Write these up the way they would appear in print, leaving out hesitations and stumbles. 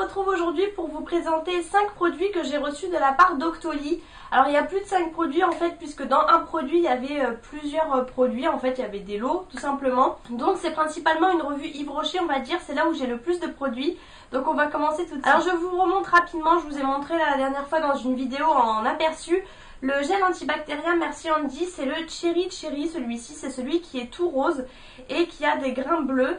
retrouve aujourd'hui pour vous présenter 5 produits que j'ai reçus de la part d'Octoly. Alors il y a plus de 5 produits en fait, puisque dans un produit il y avait plusieurs produits, en fait il y avait des lots tout simplement. Donc c'est principalement une revue Yves Rocher, on va dire, c'est là où j'ai le plus de produits. Donc on va commencer tout de suite. Alors je vous remonte rapidement, je vous ai montré la dernière fois dans une vidéo en aperçu. Le gel antibactérien Merci Handy, c'est le Cherry Cherry, celui-ci c'est celui qui est tout rose et qui a des grains bleus.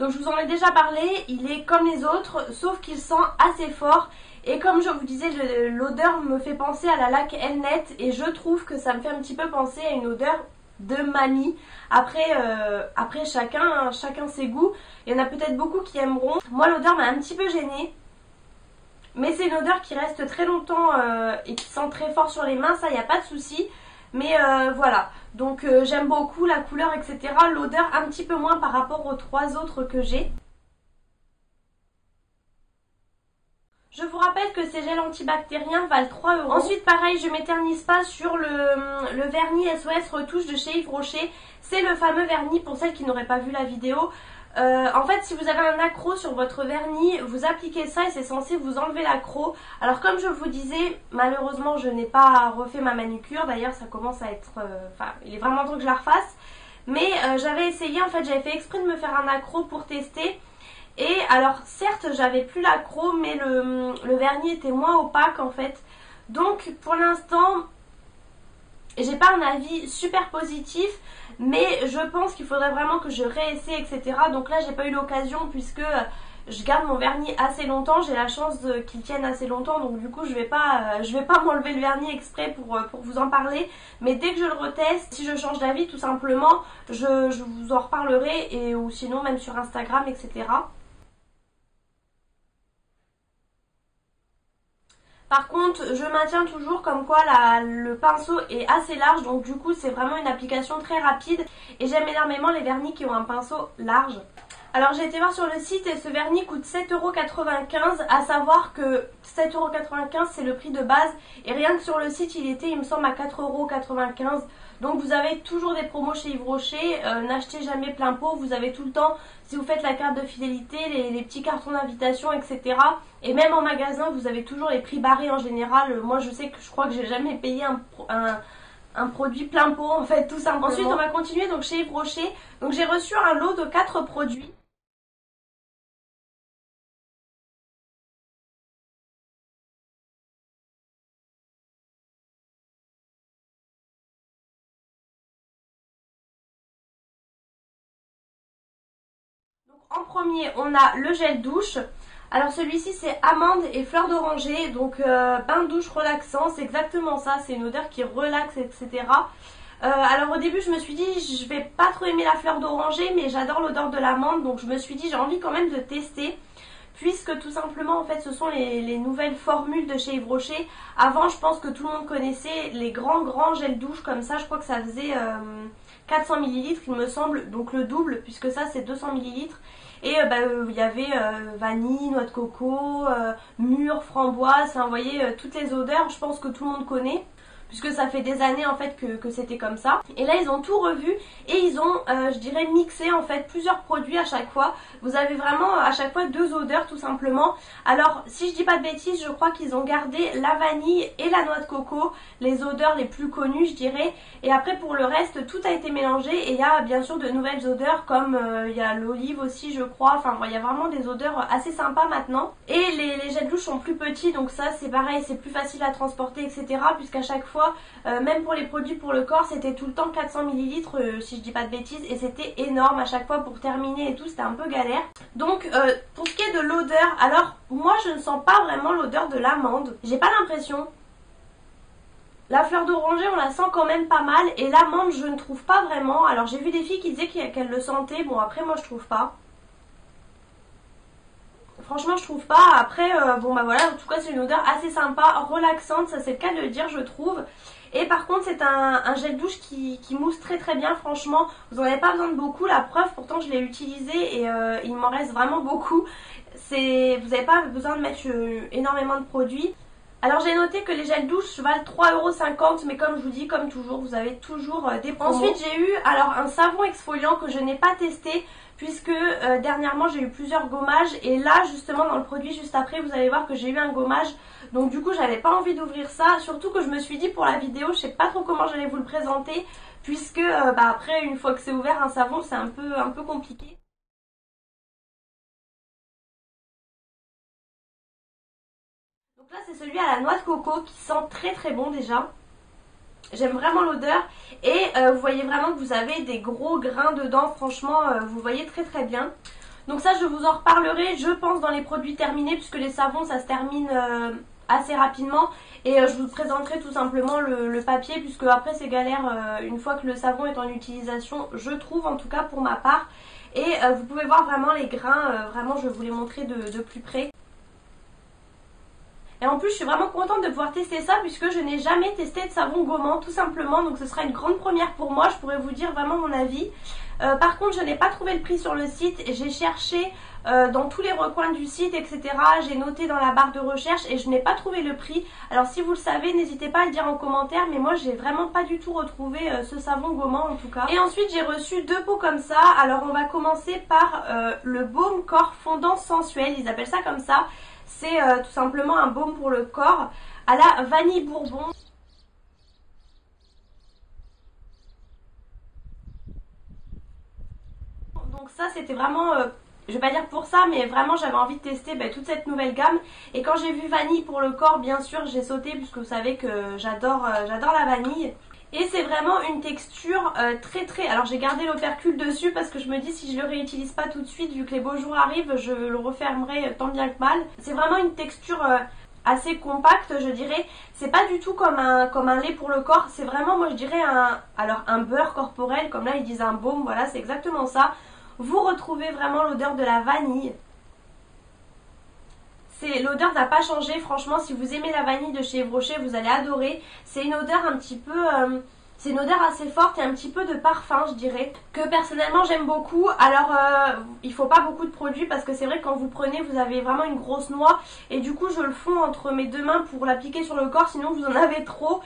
Donc je vous en ai déjà parlé, il est comme les autres, sauf qu'il sent assez fort. Et comme je vous disais, l'odeur me fait penser à la laque Elnet et je trouve que ça me fait un petit peu penser à une odeur de mamie. Après chacun ses goûts. Il y en a peut-être beaucoup qui aimeront. Moi l'odeur m'a un petit peu gênée. Mais c'est une odeur qui reste très longtemps et qui sent très fort sur les mains, ça il n'y a pas de souci. Mais voilà, donc j'aime beaucoup la couleur, etc. L'odeur un petit peu moins par rapport aux 3 autres que j'ai. Je vous rappelle que ces gels antibactériens valent 3 €. Ensuite pareil, je m'éternise pas sur le vernis SOS Retouche de chez Yves Rocher. C'est le fameux vernis pour celles qui n'auraient pas vu la vidéo. En fait, si vous avez un accroc sur votre vernis, vous appliquez ça et c'est censé vous enlever l'accroc. Alors comme je vous disais, malheureusement je n'ai pas refait ma manucure. D'ailleurs ça commence à être... il est vraiment temps que je la refasse. Mais j'avais essayé, en fait j'avais fait exprès de me faire un accroc pour tester. Et alors certes j'avais plus l'accroc, mais le vernis était moins opaque en fait. Donc pour l'instant... j'ai pas un avis super positif, mais je pense qu'il faudrait vraiment que je réessaie, etc. Donc là j'ai pas eu l'occasion puisque je garde mon vernis assez longtemps, j'ai la chance qu'il tienne assez longtemps, donc du coup je vais pas m'enlever le vernis exprès pour vous en parler. Mais dès que je le reteste, si je change d'avis tout simplement, je vous en reparlerai, ou sinon même sur Instagram, etc. Par contre, je maintiens toujours comme quoi le pinceau est assez large, donc du coup c'est vraiment une application très rapide et j'aime énormément les vernis qui ont un pinceau large. Alors j'ai été voir sur le site et ce vernis coûte 7,95 €, à savoir que 7,95 € c'est le prix de base et rien que sur le site il était, il me semble, à 4,95 €. Donc vous avez toujours des promos chez Yves Rocher, n'achetez jamais plein pot, vous avez tout le temps, si vous faites la carte de fidélité, les petits cartons d'invitation, etc. Et même en magasin vous avez toujours les prix barrés en général. Moi je sais que je crois que j'ai jamais payé un produit plein pot en fait, tout simplement. Ensuite on va continuer donc chez Yves Rocher. Donc j'ai reçu un lot de 4 produits. Donc en premier on a le gel douche. Alors celui-ci c'est amande et fleur d'oranger, donc bain de douche relaxant, c'est exactement ça, c'est une odeur qui relaxe, etc. Alors au début je me suis dit je vais pas trop aimer la fleur d'oranger, mais j'adore l'odeur de l'amande, donc je me suis dit j'ai envie quand même de tester. Puisque tout simplement en fait ce sont les nouvelles formules de chez Yves Rocher. Avant je pense que tout le monde connaissait les grands gels douche comme ça, je crois que ça faisait 400 ml il me semble, donc le double puisque ça c'est 200 ml. Et il y avait vanille, noix de coco, mûre, framboise, enfin vous voyez toutes les odeurs, je pense que tout le monde connaît. Puisque ça fait des années en fait que c'était comme ça. Et là ils ont tout revu et ils ont je dirais mixé en fait plusieurs produits à chaque fois. Vous avez vraiment à chaque fois 2 odeurs tout simplement. Alors si je dis pas de bêtises, je crois qu'ils ont gardé la vanille et la noix de coco, les odeurs les plus connues je dirais. Et après pour le reste tout a été mélangé et il y a bien sûr de nouvelles odeurs comme il y a l'olive aussi je crois. Enfin il y a vraiment des odeurs assez sympas maintenant. Et les gels douche sont plus petits, donc ça c'est pareil, c'est plus facile à transporter, etc. Puisqu'à chaque fois même pour les produits pour le corps c'était tout le temps 400 ml si je dis pas de bêtises, et c'était énorme à chaque fois pour terminer et tout, c'était un peu galère. Donc pour ce qui est de l'odeur, alors moi je ne sens pas vraiment l'odeur de l'amande, j'ai pas l'impression. La fleur d'oranger on la sent quand même pas mal et l'amande je ne trouve pas vraiment. Alors j'ai vu des filles qui disaient qu'elles le sentaient, bon après moi je trouve pas. Franchement je trouve pas. Après bon bah voilà, en tout cas c'est une odeur assez sympa, relaxante, ça c'est le cas de le dire je trouve. Et par contre c'est un gel douche qui mousse très bien, franchement vous n'en avez pas besoin de beaucoup, la preuve pourtant je l'ai utilisé et il m'en reste vraiment beaucoup. Vous n'avez pas besoin de mettre énormément de produits. Alors j'ai noté que les gels douche valent 3,50 €, mais comme je vous dis, comme toujours, vous avez toujours des promos. Ensuite j'ai eu alors un savon exfoliant que je n'ai pas testé puisque dernièrement j'ai eu plusieurs gommages et là justement dans le produit juste après vous allez voir que j'ai eu un gommage, donc du coup j'avais pas envie d'ouvrir ça, surtout que je me suis dit pour la vidéo je sais pas trop comment j'allais vous le présenter puisque après une fois que c'est ouvert un savon c'est un peu compliqué. Donc là c'est celui à la noix de coco qui sent très très bon déjà. J'aime vraiment l'odeur et vous voyez vraiment que vous avez des gros grains dedans, franchement vous voyez très très bien. Donc ça je vous en reparlerai je pense dans les produits terminés puisque les savons ça se termine assez rapidement et je vous présenterai tout simplement le papier puisque après c'est galère une fois que le savon est en utilisation, je trouve en tout cas pour ma part. Et vous pouvez voir vraiment les grains, vraiment je vais vous les montrer de plus près. Et en plus je suis vraiment contente de pouvoir tester ça puisque je n'ai jamais testé de savon gommant tout simplement. Donc ce sera une grande première pour moi, je pourrais vous dire vraiment mon avis. Par contre je n'ai pas trouvé le prix sur le site, j'ai cherché dans tous les recoins du site etc. J'ai noté dans la barre de recherche et je n'ai pas trouvé le prix. Alors si vous le savez n'hésitez pas à le dire en commentaire, mais moi j'ai vraiment pas du tout retrouvé ce savon gommant en tout cas. Et ensuite j'ai reçu 2 pots comme ça. Alors on va commencer par le baume corps fondant sensuel, ils appellent ça comme ça. C'est tout simplement un baume pour le corps à la vanille bourbon. Donc ça c'était vraiment, je vais pas dire pour ça, mais vraiment j'avais envie de tester toute cette nouvelle gamme. Et quand j'ai vu vanille pour le corps, bien sûr j'ai sauté puisque vous savez que j'adore la vanille. Et c'est vraiment une texture très très... Alors j'ai gardé l'opercule dessus parce que je me dis si je le réutilise pas tout de suite, vu que les beaux jours arrivent, je le refermerai tant bien que mal. C'est vraiment une texture assez compacte je dirais. C'est pas du tout comme un lait pour le corps, c'est vraiment moi je dirais un beurre corporel, comme là ils disent un baume, voilà c'est exactement ça. Vous retrouvez vraiment l'odeur de la vanille. L'odeur n'a pas changé, franchement si vous aimez la vanille de chez Yves Rocher vous allez adorer. C'est une odeur un petit peu, c'est une odeur assez forte et un petit peu de parfum je dirais, que personnellement j'aime beaucoup. Alors il faut pas beaucoup de produits parce que c'est vrai que quand vous prenez vous avez vraiment une grosse noix et du coup je le fonds entre mes deux mains pour l'appliquer sur le corps, sinon vous en avez trop.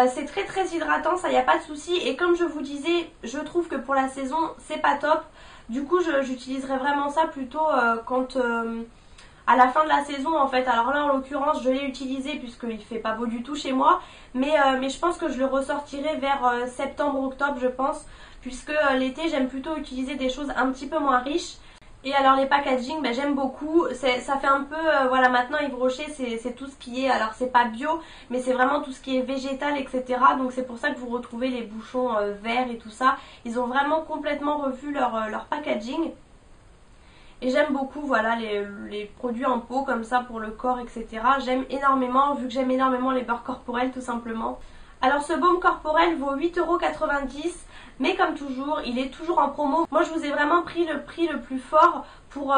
C'est très très hydratant, ça y a pas de souci. Et comme je vous disais, je trouve que pour la saison c'est pas top. Du coup j'utiliserai vraiment ça plutôt quand... à la fin de la saison en fait. Alors là en l'occurrence je l'ai utilisé puisqu'il fait pas beau du tout chez moi, mais je pense que je le ressortirai vers septembre-octobre je pense, puisque l'été j'aime plutôt utiliser des choses un petit peu moins riches. Et alors les packaging j'aime beaucoup, ça fait un peu, voilà maintenant Yves Rocher c'est tout ce qui est, alors c'est pas bio mais c'est vraiment tout ce qui est végétal etc. Donc c'est pour ça que vous retrouvez les bouchons verts et tout ça. Ils ont vraiment complètement revu leur packaging. Et j'aime beaucoup voilà les produits en pot comme ça pour le corps etc. J'aime énormément, vu que j'aime énormément les beurres corporels tout simplement. Alors ce baume corporel vaut 8,90 €, mais comme toujours il est toujours en promo. Moi je vous ai vraiment pris le prix le plus fort pour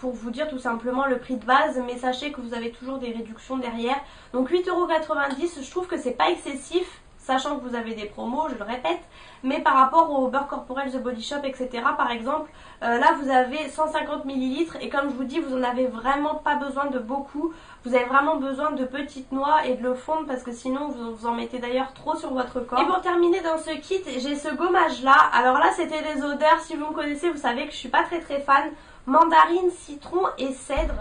vous dire tout simplement le prix de base, mais sachez que vous avez toujours des réductions derrière. Donc 8,90 €, je trouve que c'est pas excessif, sachant que vous avez des promos, je le répète, mais par rapport au beurre corporel The Body Shop etc. par exemple, là vous avez 150 ml et comme je vous dis vous en avez vraiment pas besoin de beaucoup, vous avez vraiment besoin de petites noix et de le fondre parce que sinon vous en mettez d'ailleurs trop sur votre corps. Et pour terminer dans ce kit j'ai ce gommage là. Alors là c'était des odeurs, si vous me connaissez vous savez que je suis pas très fan, mandarine, citron et cèdre.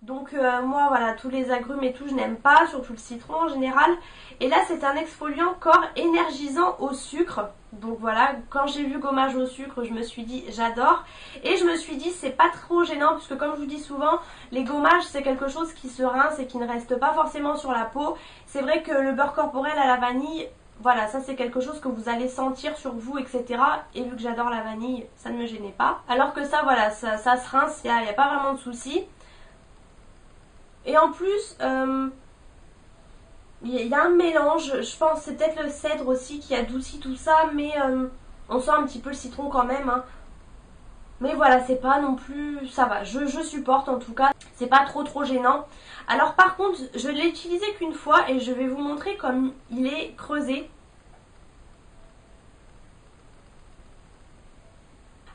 Donc moi voilà, tous les agrumes et tout je n'aime pas, surtout le citron en général. Et là c'est un exfoliant corps énergisant au sucre. Donc voilà, quand j'ai vu gommage au sucre je me suis dit j'adore. Et je me suis dit c'est pas trop gênant puisque comme je vous dis souvent, les gommages c'est quelque chose qui se rince et qui ne reste pas forcément sur la peau. C'est vrai que le beurre corporel à la vanille, voilà, ça c'est quelque chose que vous allez sentir sur vous etc. Et vu que j'adore la vanille, ça ne me gênait pas. Alors que ça voilà, ça se rince, il n'y a pas vraiment de souci. Et en plus, il y a un mélange, je pense c'est peut-être le cèdre aussi qui adoucit tout ça, mais on sent un petit peu le citron quand même. Hein. Mais voilà, c'est pas non plus, ça va, je supporte en tout cas, c'est pas trop gênant. Alors par contre, je l'ai utilisé qu'une fois et je vais vous montrer comme il est creusé.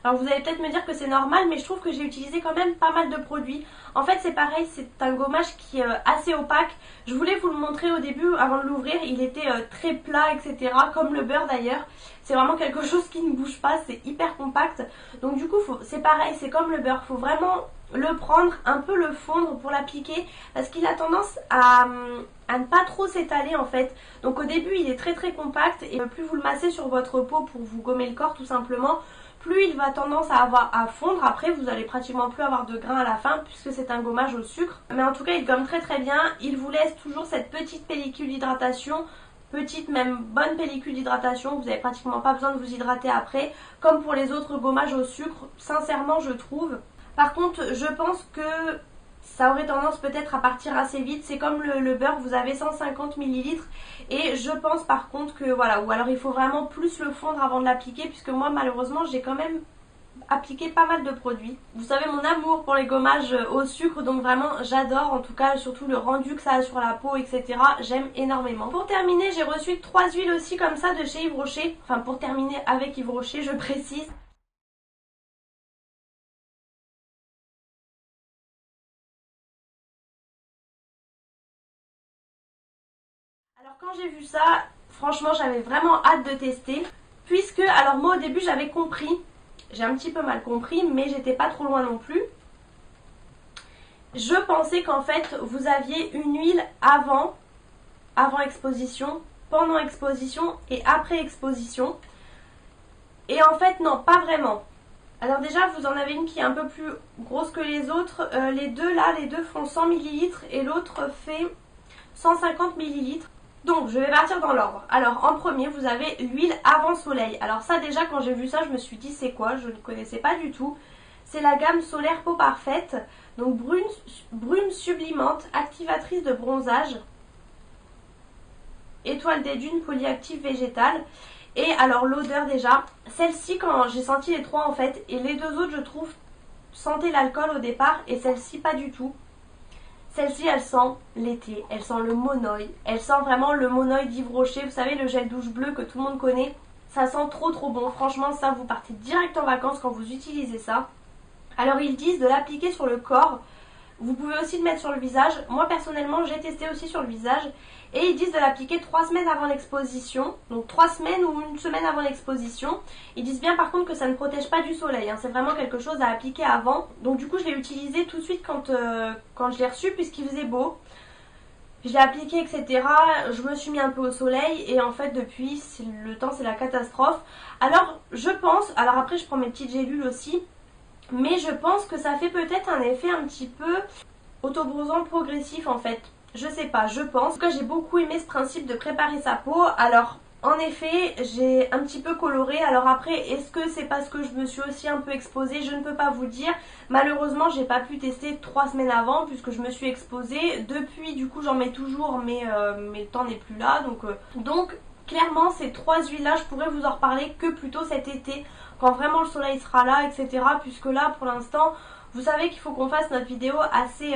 Alors vous allez peut-être me dire que c'est normal, mais je trouve que j'ai utilisé quand même pas mal de produits. En fait c'est pareil, c'est un gommage qui est assez opaque. Je voulais vous le montrer au début avant de l'ouvrir, il était très plat, etc. Comme le beurre d'ailleurs. C'est vraiment quelque chose qui ne bouge pas, c'est hyper compact. Donc du coup c'est pareil, c'est comme le beurre, faut vraiment le prendre, un peu le fondre pour l'appliquer parce qu'il a tendance à ne pas trop s'étaler en fait. Donc au début il est très très compact et plus vous le massez sur votre peau pour vous gommer le corps tout simplement, plus il va tendance à fondre. Après vous allez pratiquement plus avoir de grains à la fin puisque c'est un gommage au sucre. Mais en tout cas il gomme très très bien, il vous laisse toujours cette petite pellicule d'hydratation. Petite, même bonne pellicule d'hydratation, vous n'avez pratiquement pas besoin de vous hydrater après, comme pour les autres gommages au sucre, sincèrement je trouve. Par contre, je pense que ça aurait tendance peut-être à partir assez vite. C'est comme le beurre, vous avez 150 ml. Et je pense par contre que voilà, ou alors il faut vraiment plus le fondre avant de l'appliquer. Puisque moi malheureusement j'ai quand même appliqué pas mal de produits. Vous savez mon amour pour les gommages au sucre. Donc vraiment j'adore, en tout cas surtout le rendu que ça a sur la peau, etc. J'aime énormément. Pour terminer, j'ai reçu 3 huiles aussi comme ça de chez Yves Rocher. Enfin pour terminer avec Yves Rocher, je précise. Alors quand j'ai vu ça, franchement j'avais vraiment hâte de tester. Puisque, alors moi au début j'avais compris, j'ai un petit peu mal compris, mais j'étais pas trop loin non plus. Je pensais qu'en fait vous aviez une huile avant exposition, pendant exposition et après exposition. Et en fait non, pas vraiment. Alors déjà vous en avez une qui est un peu plus grosse que les autres. Les deux font 100 ml et l'autre fait 150 ml. Donc je vais partir dans l'ordre. Alors en premier vous avez l'huile avant soleil. Alors ça déjà quand j'ai vu ça je me suis dit c'est quoi, je ne connaissais pas du tout. C'est la gamme solaire peau parfaite. Donc brune sublimante, activatrice de bronzage, étoile des dunes, polyactive végétale. Et alors l'odeur déjà, celle-ci quand j'ai senti les trois en fait, et les deux autres je trouve sentaient l'alcool au départ et celle-ci pas du tout. Celle-ci, elle sent l'été, elle sent le monoï, elle sent vraiment le monoï d'Yves Rocher, vous savez le gel douche bleu que tout le monde connaît. Ça sent trop trop bon, franchement ça vous partez direct en vacances quand vous utilisez ça. Alors ils disent de l'appliquer sur le corps, vous pouvez aussi le mettre sur le visage. Moi personnellement j'ai testé aussi sur le visage. Et ils disent de l'appliquer 3 semaines avant l'exposition. Donc 3 semaines ou une semaine avant l'exposition. Ils disent bien par contre que ça ne protège pas du soleil. C'est vraiment quelque chose à appliquer avant. Donc du coup je l'ai utilisé tout de suite quand je l'ai reçu puisqu'il faisait beau. Je l'ai appliqué, etc. Je me suis mis un peu au soleil. Et en fait depuis, le temps c'est la catastrophe. Alors je pense, alors après je prends mes petites gélules aussi. Mais je pense que ça fait peut-être un effet un petit peu autobronzant progressif en fait. Je sais pas, je pense. En tout cas, j'ai beaucoup aimé ce principe de préparer sa peau. Alors, en effet, j'ai un petit peu coloré. Alors après, est-ce que c'est parce que je me suis aussi un peu exposée? Je ne peux pas vous dire. Malheureusement, j'ai pas pu tester 3 semaines avant puisque je me suis exposée. Depuis, du coup, j'en mets toujours, mais le temps n'est plus là. Donc clairement, ces 3 huiles-là, je pourrais vous en reparler que plutôt cet été, quand vraiment le soleil sera là, etc. Puisque là, pour l'instant, vous savez qu'il faut qu'on fasse notre vidéo assez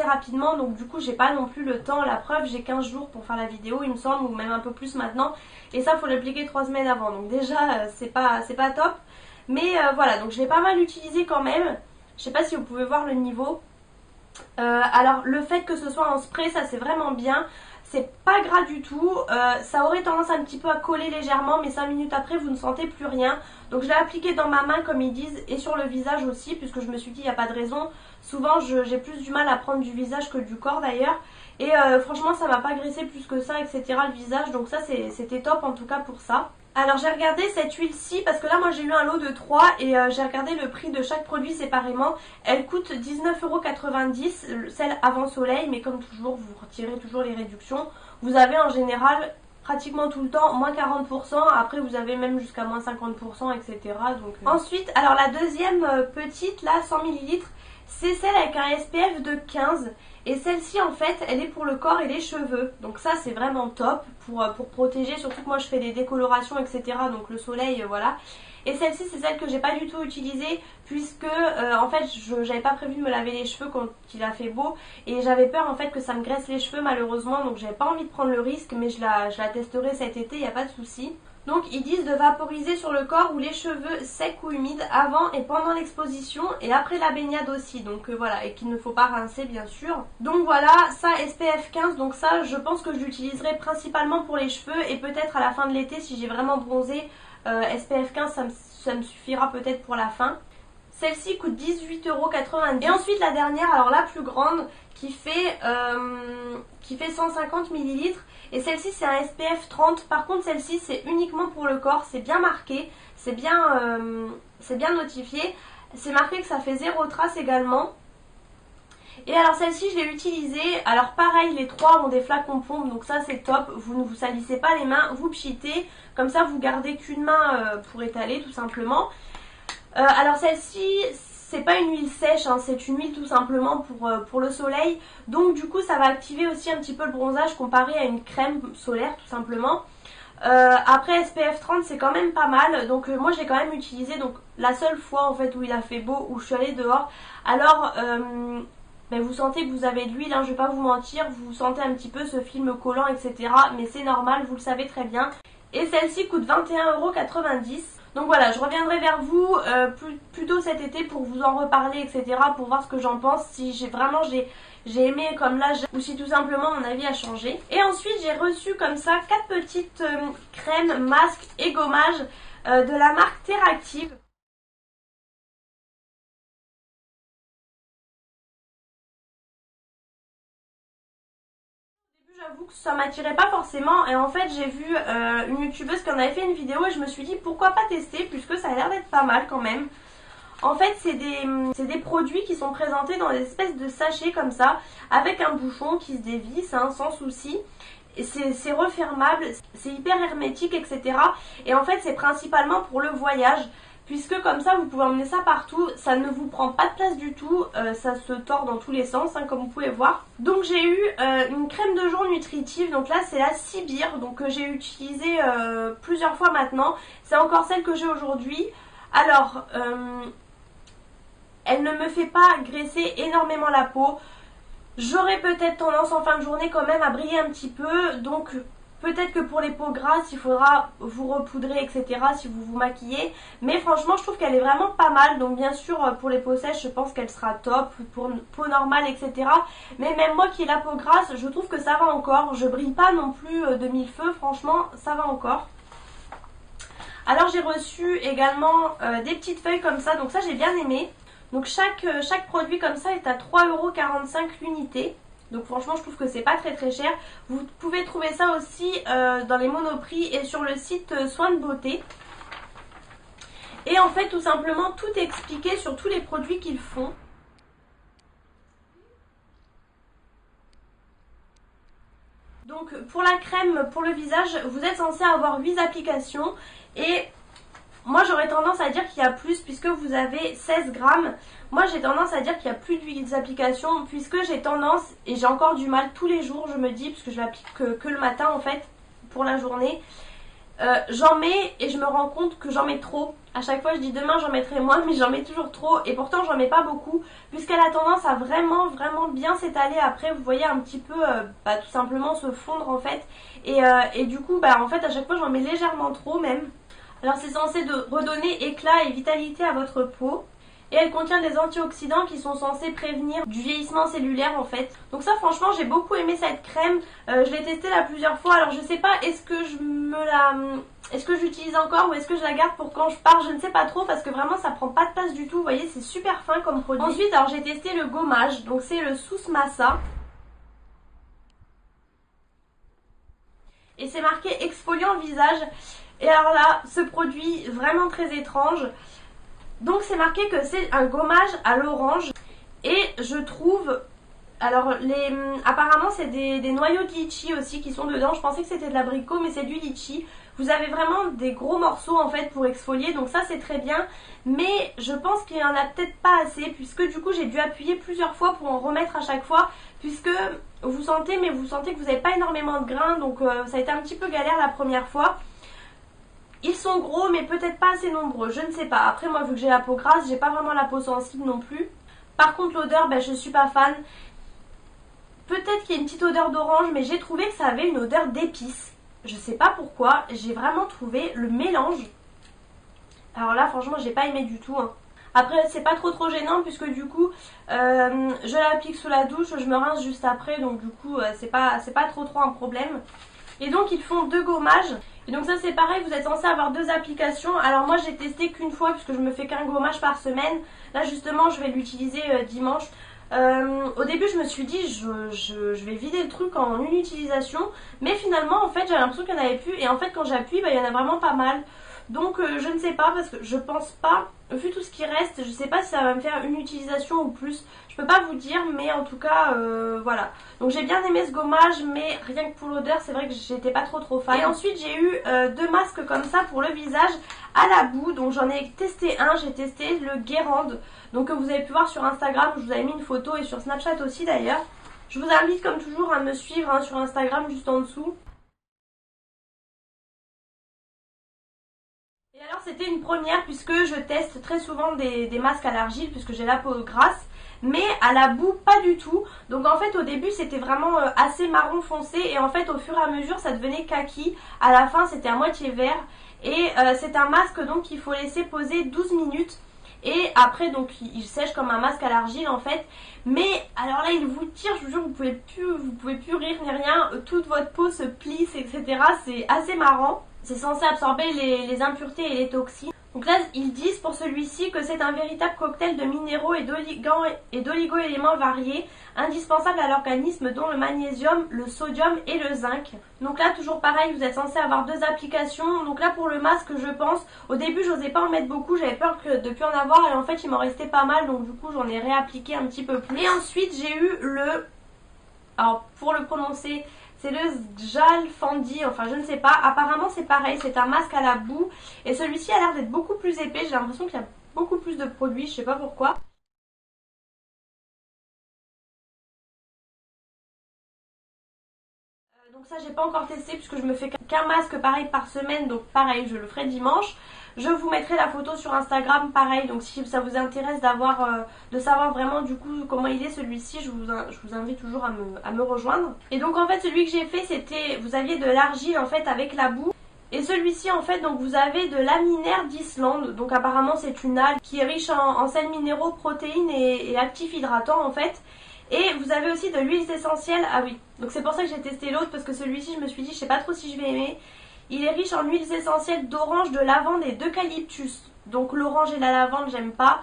rapidement, donc du coup j'ai pas non plus le temps. La preuve, j'ai 15 jours pour faire la vidéo il me semble, ou même un peu plus maintenant, et ça faut l'appliquer 3 semaines avant, donc déjà c'est pas top. Mais voilà, donc je l'ai pas mal utilisé quand même. Je sais pas si vous pouvez voir le niveau. Alors le fait que ce soit en spray, ça c'est vraiment bien. C'est pas gras du tout, ça aurait tendance un petit peu à coller légèrement, mais 5 minutes après vous ne sentez plus rien. Donc je l'ai appliqué dans ma main comme ils disent, et sur le visage aussi, puisque je me suis dit il n'y a pas de raison. Souvent j'ai plus du mal à prendre du visage que du corps d'ailleurs. Et franchement ça m'a pas graissé plus que ça, etc. le visage, donc ça c'était top en tout cas pour ça. Alors j'ai regardé cette huile-ci parce que là moi j'ai eu un lot de 3 et j'ai regardé le prix de chaque produit séparément. Elle coûte 19,90 €, celle avant soleil, mais comme toujours vous retirez toujours les réductions. Vous avez en général pratiquement tout le temps moins 40%, après vous avez même jusqu'à moins 50%, etc. Ensuite, alors la deuxième petite là, 100 ml, c'est celle avec un SPF de 15. Et celle-ci en fait elle est pour le corps et les cheveux. Donc ça c'est vraiment top pour protéger. Surtout que moi je fais des décolorations, etc. Donc le soleil voilà. Et celle-ci c'est celle que j'ai pas du tout utilisée. Puisque en fait j'avais pas prévu de me laver les cheveux quand il a fait beau. Et j'avais peur en fait que ça me graisse les cheveux malheureusement. Donc j'avais pas envie de prendre le risque. Mais je la testerai cet été, il n'y a pas de souci. Donc ils disent de vaporiser sur le corps ou les cheveux secs ou humides avant et pendant l'exposition et après la baignade aussi. Donc voilà, et qu'il ne faut pas rincer bien sûr. Donc voilà, ça SPF 15, donc ça je pense que je l'utiliserai principalement pour les cheveux et peut-être à la fin de l'été si j'ai vraiment bronzé. SPF 15 ça me suffira peut-être pour la fin. Celle-ci coûte 18,90 €. Et ensuite la dernière, alors la plus grande, qui fait 150 ml. Et celle-ci c'est un SPF 30. Par contre celle-ci c'est uniquement pour le corps. C'est bien marqué, c'est bien notifié. C'est marqué que ça fait 0 trace également. Et alors celle-ci je l'ai utilisée. Alors pareil, les trois ont des flacons pompe, donc ça c'est top. Vous ne vous salissez pas les mains, vous pchitez. Comme ça vous gardez qu'une main pour étaler tout simplement. Alors celle-ci c'est pas une huile sèche, hein, c'est une huile tout simplement pour le soleil. Donc du coup ça va activer aussi un petit peu le bronzage comparé à une crème solaire tout simplement. Après SPF 30 c'est quand même pas mal. Donc moi j'ai quand même utilisé donc la seule fois en fait où il a fait beau, où je suis allée dehors. Alors ben, vous sentez que vous avez de l'huile, hein, je vais pas vous mentir, vous sentez un petit peu ce film collant etc. Mais c'est normal, vous le savez très bien. Et celle-ci coûte 21,90 €. Donc voilà, je reviendrai vers vous plutôt cet été pour vous en reparler, etc. Pour voir ce que j'en pense, si j'ai aimé comme là, ou si tout simplement mon avis a changé. Et ensuite j'ai reçu comme ça 4 petites crèmes, masques et gommages de la marque Teractive. J'avoue que ça m'attirait pas forcément et en fait j'ai vu une youtubeuse qui en avait fait une vidéo et je me suis dit pourquoi pas tester puisque ça a l'air d'être pas mal quand même. En fait c'est des produits qui sont présentés dans des espèces de sachets comme ça avec un bouchon qui se dévisse hein, sans souci. C'est refermable, c'est hyper hermétique etc. Et en fait c'est principalement pour le voyage. Puisque comme ça vous pouvez emmener ça partout, ça ne vous prend pas de place du tout, ça se tord dans tous les sens hein, comme vous pouvez voir. Donc j'ai eu une crème de jour nutritive, donc là c'est la Sibir, donc j'ai utilisé plusieurs fois maintenant. C'est encore celle que j'ai aujourd'hui. Alors elle ne me fait pas graisser énormément la peau. J'aurais peut-être tendance en fin de journée quand même à briller un petit peu, donc peut-être que pour les peaux grasses, il faudra vous repoudrer, etc. si vous vous maquillez. Mais franchement, je trouve qu'elle est vraiment pas mal. Donc bien sûr, pour les peaux sèches, je pense qu'elle sera top. Pour peau normale, etc. Mais même moi qui ai la peau grasse, je trouve que ça va encore. Je brille pas non plus de mille feux. Franchement, ça va encore. Alors j'ai reçu également des petites feuilles comme ça. Donc ça, j'ai bien aimé. Donc chaque produit comme ça est à 3,45 € l'unité. Donc franchement je trouve que c'est pas très cher. Vous pouvez trouver ça aussi dans les Monoprix et sur le site Soins de Beauté. Et en fait tout simplement tout est expliqué sur tous les produits qu'ils font. Donc pour la crème pour le visage, vous êtes censé avoir 8 applications et moi j'aurais tendance à dire qu'il y a plus puisque vous avez 16 grammes. Moi j'ai tendance à dire qu'il y a plus d'huile d'application puisque j'ai tendance, et j'ai encore du mal tous les jours je me dis, parce que je l'applique que le matin en fait pour la journée. J'en mets et je me rends compte que j'en mets trop. À chaque fois je dis demain j'en mettrai moins mais j'en mets toujours trop et pourtant j'en mets pas beaucoup puisqu'elle a tendance à vraiment bien s'étaler après. Vous voyez un petit peu tout simplement se fondre en fait et du coup en fait à chaque fois j'en mets légèrement trop même. Alors c'est censé redonner éclat et vitalité à votre peau. Et elle contient des antioxydants qui sont censés prévenir du vieillissement cellulaire en fait. Donc ça franchement j'ai beaucoup aimé cette crème. Je l'ai testée là plusieurs fois. Alors je sais pas est-ce que j'utilise encore ou est-ce que je la garde pour quand je pars. Je ne sais pas trop parce que vraiment ça prend pas de place du tout. Vous voyez c'est super fin comme produit. Ensuite alors j'ai testé le gommage. Donc c'est le Sous Massa. Et c'est marqué exfoliant visage. Et alors là, ce produit vraiment très étrange. Donc c'est marqué que c'est un gommage à l'orange. Et je trouve... Alors apparemment c'est des noyaux de litchi aussi qui sont dedans. Je pensais que c'était de l'abricot mais c'est du litchi. Vous avez vraiment des gros morceaux en fait pour exfolier. Donc ça c'est très bien. Mais je pense qu'il n'y en a peut-être pas assez. Puisque du coup j'ai dû appuyer plusieurs fois pour en remettre à chaque fois. Puisque vous sentez que vous n'avez pas énormément de grains. Donc ça a été un petit peu galère la première fois. Ils sont gros mais peut-être pas assez nombreux, je ne sais pas. Après moi vu que j'ai la peau grasse, j'ai pas vraiment la peau sensible non plus. Par contre l'odeur, je suis pas fan. Peut-être qu'il y a une petite odeur d'orange mais j'ai trouvé que ça avait une odeur d'épices. je sais pas pourquoi, j'ai vraiment trouvé le mélange. Alors là franchement j'ai pas aimé du tout hein. Après c'est pas trop gênant puisque du coup je l'applique sous la douche, je me rince juste après, donc du coup c'est pas trop un problème. Et donc ils font 2 gommages. Et donc ça c'est pareil, vous êtes censé avoir 2 applications. Alors moi j'ai testé qu'une fois puisque je me fais qu'un gommage par semaine. Là justement je vais l'utiliser dimanche. Au début je me suis dit je vais vider le truc en une utilisation. Mais finalement en fait j'avais l'impression qu'il n'y en avait plus. Et en fait quand j'appuie il y en a vraiment pas mal. Donc je ne sais pas parce que je pense pas, vu tout ce qui reste, je sais pas si ça va me faire une utilisation ou plus. Je peux pas vous dire mais en tout cas voilà. Donc j'ai bien aimé ce gommage mais rien que pour l'odeur c'est vrai que j'étais pas trop fan. Et ensuite j'ai eu 2 masques comme ça pour le visage à la boue. Donc j'en ai testé un, j'ai testé le Guérande. Donc vous avez pu voir sur Instagram, je vous avais mis une photo et sur Snapchat aussi d'ailleurs. Je vous invite comme toujours à me suivre hein, sur Instagram juste en dessous. Et alors c'était une première puisque je teste très souvent des masques à l'argile puisque j'ai la peau grasse, mais à la boue pas du tout. Donc en fait au début c'était vraiment assez marron foncé et en fait au fur et à mesure ça devenait kaki. À la fin c'était à moitié vert et c'est un masque donc qu'il faut laisser poser 12 minutes. Et après donc il sèche comme un masque à l'argile en fait. Mais alors là il vous tire, je vous jure vous pouvez plus rire ni rien. Toute votre peau se plisse etc. C'est assez marrant. C'est censé absorber les impuretés et les toxines. Donc là ils disent pour celui-ci que c'est un véritable cocktail de minéraux et d'oligo-éléments variés, indispensables à l'organisme dont le magnésium, le sodium et le zinc. Donc là toujours pareil, vous êtes censé avoir 2 applications. Donc là pour le masque je pense, au début j'osais pas en mettre beaucoup, j'avais peur de plus en avoir et en fait il m'en restait pas mal. Donc du coup j'en ai réappliqué un petit peu plus. Et ensuite j'ai eu le... Alors pour le prononcer... C'est le Jalfandi, enfin je ne sais pas, apparemment c'est pareil, c'est un masque à la boue et celui-ci a l'air d'être beaucoup plus épais, j'ai l'impression qu'il y a beaucoup plus de produits, je sais pas pourquoi. Donc ça j'ai pas encore testé puisque je me fais qu'un masque pareil par semaine, donc pareil je le ferai dimanche. Je vous mettrai la photo sur Instagram pareil, donc si ça vous intéresse de savoir vraiment du coup comment il est celui-ci, je vous invite toujours à me rejoindre. Et donc en fait celui que j'ai fait c'était, vous aviez de l'argile en fait avec la boue. Et celui-ci en fait donc vous avez de l'aminaire d'Islande, donc apparemment c'est une algue qui est riche en sels minéraux, protéines et actifs hydratants en fait. Et vous avez aussi de l'huile essentielle, ah oui, donc c'est pour ça que j'ai testé l'autre parce que celui-ci je me suis dit je sais pas trop si je vais aimer. Il est riche en huiles essentielles d'orange, de lavande et d'eucalyptus. Donc l'orange et la lavande j'aime pas.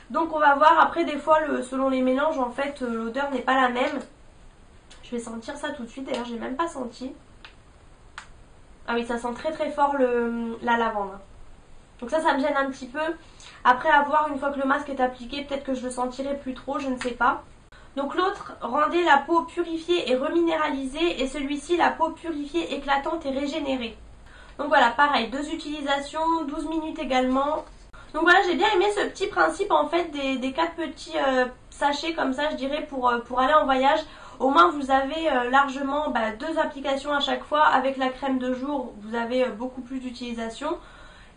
Donc on va voir, après des fois selon les mélanges en fait l'odeur n'est pas la même. Je vais sentir ça tout de suite, d'ailleurs j'ai même pas senti. Ah oui ça sent très fort la lavande. Donc ça me gêne un petit peu. Après à voir une fois que le masque est appliqué, peut-être que je le sentirai plus trop, je ne sais pas. Donc l'autre rendait la peau purifiée et reminéralisée et celui-ci la peau purifiée, éclatante et régénérée. Donc voilà, pareil, 2 utilisations, 12 minutes également. Donc voilà, j'ai bien aimé ce petit principe en fait des 4 petits sachets comme ça je dirais pour aller en voyage. Au moins vous avez largement 2 applications à chaque fois. Avec la crème de jour vous avez beaucoup plus d'utilisation.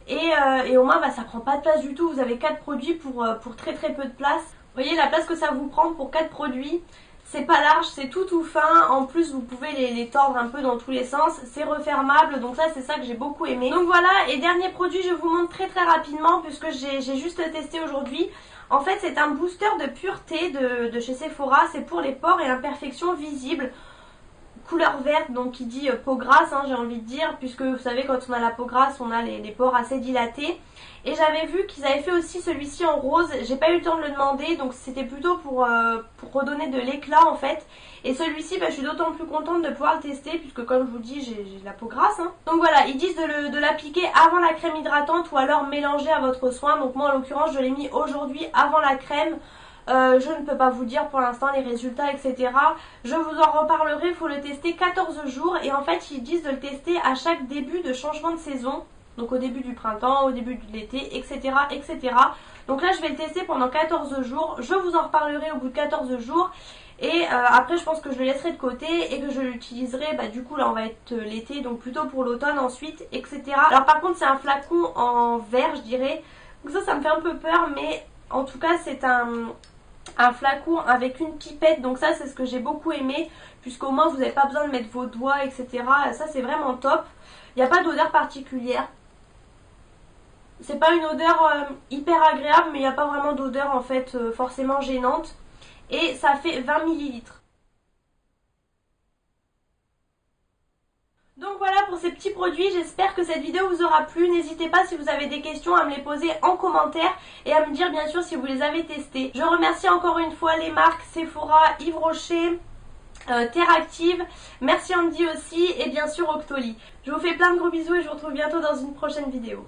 Et au moins ça prend pas de place du tout, vous avez 4 produits pour très peu de place. Vous voyez la place que ça vous prend pour 4 produits, c'est pas large, c'est tout fin, en plus vous pouvez les tordre un peu dans tous les sens, c'est refermable, donc ça c'est ça que j'ai beaucoup aimé. Donc voilà, et dernier produit je vous montre très rapidement puisque j'ai juste testé aujourd'hui. En fait c'est un booster de pureté de chez Sephora, c'est pour les pores et imperfections visibles. Couleur verte, donc qui dit peau grasse j'ai envie de dire, puisque vous savez quand on a la peau grasse on a les pores assez dilatés. Et j'avais vu qu'ils avaient fait aussi celui-ci en rose, j'ai pas eu le temps de le demander, donc c'était plutôt pour redonner de l'éclat en fait. Et celui-ci je suis d'autant plus contente de pouvoir le tester puisque comme je vous dis j'ai la peau grasse. Donc voilà, ils disent de l'appliquer avant la crème hydratante ou alors mélanger à votre soin. Donc moi en l'occurrence je l'ai mis aujourd'hui avant la crème. Je ne peux pas vous dire pour l'instant les résultats etc. Je vous en reparlerai, il faut le tester 14 jours et en fait ils disent de le tester à chaque début de changement de saison. Donc au début du printemps, au début de l'été, etc. Donc là je vais le tester pendant 14 jours, je vous en reparlerai au bout de 14 jours. Et après je pense que je le laisserai de côté et que je l'utiliserai, du coup là on va être l'été, donc plutôt pour l'automne ensuite, etc. Alors par contre c'est un flacon en verre je dirais, donc ça me fait un peu peur mais en tout cas c'est un un flacon avec une pipette, donc ça c'est ce que j'ai beaucoup aimé, puisqu'au moins vous n'avez pas besoin de mettre vos doigts, etc. Ça c'est vraiment top. Il n'y a pas d'odeur particulière. C'est pas une odeur hyper agréable, mais il n'y a pas vraiment d'odeur en fait forcément gênante. Et ça fait 20 ml. Donc voilà pour ces petits produits, j'espère que cette vidéo vous aura plu. N'hésitez pas si vous avez des questions à me les poser en commentaire et à me dire bien sûr si vous les avez testés. Je remercie encore une fois les marques Sephora, Yves Rocher, Terractive, merci Andy aussi et bien sûr Octoly. Je vous fais plein de gros bisous et je vous retrouve bientôt dans une prochaine vidéo.